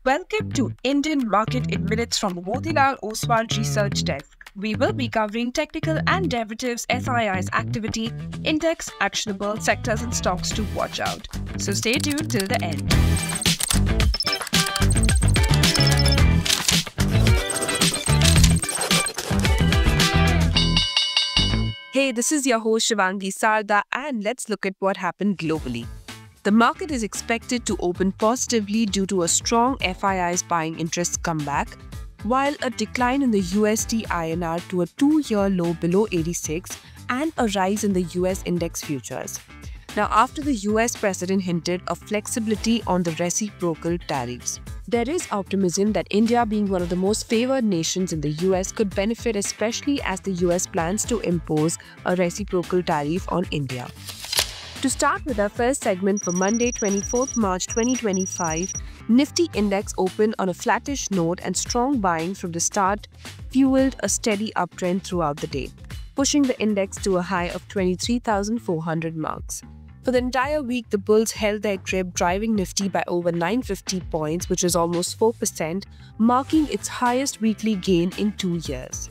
Welcome to Indian Market in Minutes from Motilal Oswal Research Desk. We will be covering technical and derivatives SII's activity, index, actionable sectors and stocks to watch out. So stay tuned till the end. Hey, this is your host Shivangi Sarda, and let's look at what happened globally. The market is expected to open positively due to a strong FII's buying interest comeback, while a decline in the USD INR to a 2-year low below 86 and a rise in the US index futures. Now, after the US president hinted of flexibility on the reciprocal tariffs, there is optimism that India, being one of the most favored nations in the US, could benefit, especially as the US plans to impose a reciprocal tariff on India. To start with our first segment for Monday, 24th March 2025, Nifty index opened on a flattish note and strong buying from the start fueled a steady uptrend throughout the day, pushing the index to a high of 23,400 marks. For the entire week, the bulls held their grip, driving Nifty by over 950 points, which is almost 4%, marking its highest weekly gain in 2 years.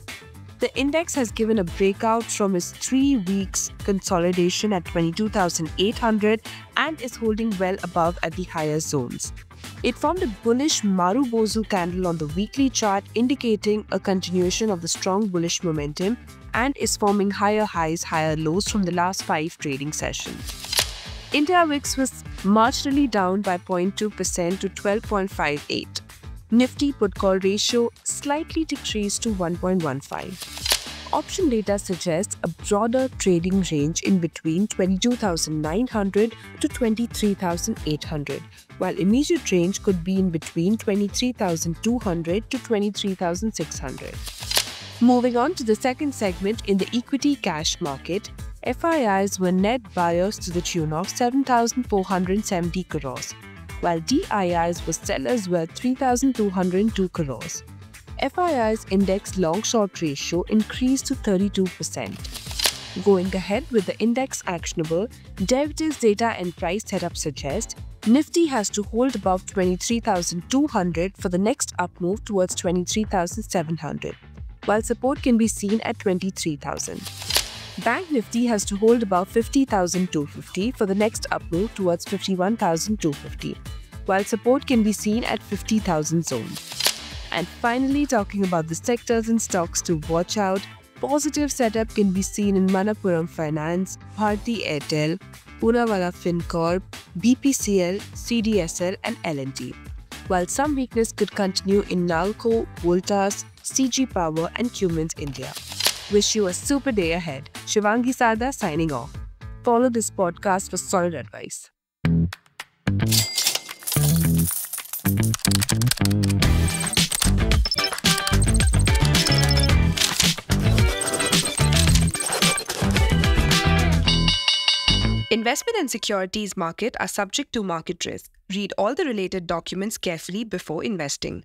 The index has given a breakout from its 3 weeks consolidation at 22,800 and is holding well above at the higher zones. It formed a bullish Marubozu candle on the weekly chart, indicating a continuation of the strong bullish momentum, and is forming higher highs, higher lows from the last 5 trading sessions. India VIX was marginally down by 0.2% to 12.58. Nifty put-call ratio slightly decreased to 1.15. Option data suggests a broader trading range in between 22,900 to 23,800, while immediate range could be in between 23,200 to 23,600. Moving on to the second segment, in the equity cash market, FIIs were net buyers to the tune of 7,470 crores, while DIIs were sellers worth 3,202 crores. FII's index long-short ratio increased to 32%. Going ahead with the index actionable, derivatives data and price setup suggest Nifty has to hold above 23,200 for the next up move towards 23,700, while support can be seen at 23,000. Bank Nifty has to hold above 50,250 for the next up move towards 51,250, while support can be seen at 50,000 zone. And finally, talking about the sectors and stocks to watch out, positive setup can be seen in Manappuram Finance, Bharti Airtel, Poonawalla Fincorp, BPCL, CDSL and L&T, while some weakness could continue in Nalco, Voltas, CG Power and Cummins India. Wish you a super day ahead. Shivangi Sarda signing off. Follow this podcast for solid advice. Investment and securities market are subject to market risk. Read all the related documents carefully before investing.